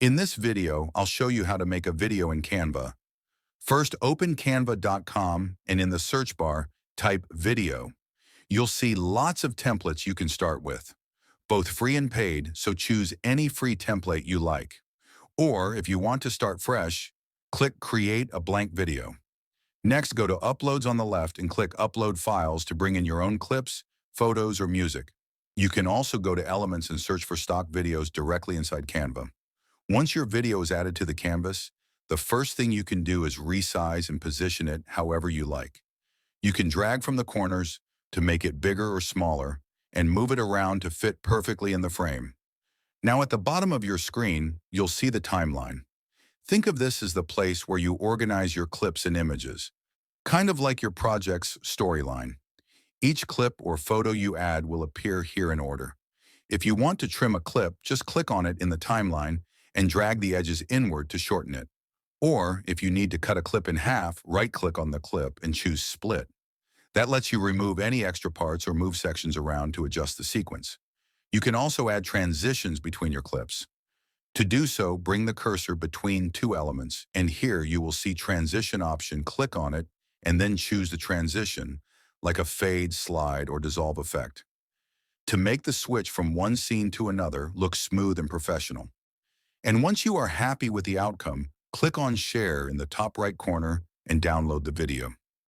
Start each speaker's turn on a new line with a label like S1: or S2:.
S1: In this video, I'll show you how to make a video in Canva. First, open canva.com and in the search bar, type video. You'll see lots of templates you can start with, both free and paid, so choose any free template you like. Or if you want to start fresh, click Create a blank video. Next, go to Uploads on the left and click Upload Files to bring in your own clips, photos, or music. You can also go to Elements and search for stock videos directly inside Canva. Once your video is added to the canvas, the first thing you can do is resize and position it however you like. You can drag from the corners to make it bigger or smaller and move it around to fit perfectly in the frame. Now at the bottom of your screen, you'll see the timeline. Think of this as the place where you organize your clips and images, kind of like your project's storyline. Each clip or photo you add will appear here in order. If you want to trim a clip, just click on it in the timeline and drag the edges inward to shorten it. Or if you need to cut a clip in half, right-click on the clip and choose Split. That lets you remove any extra parts or move sections around to adjust the sequence. You can also add transitions between your clips. To do so, bring the cursor between two elements, and here you will see Transition option. Click on it, and then choose the transition, like a fade, slide, or dissolve effect, to make the switch from one scene to another look smooth and professional. And once you are happy with the outcome, click on Share in the top right corner and download the video.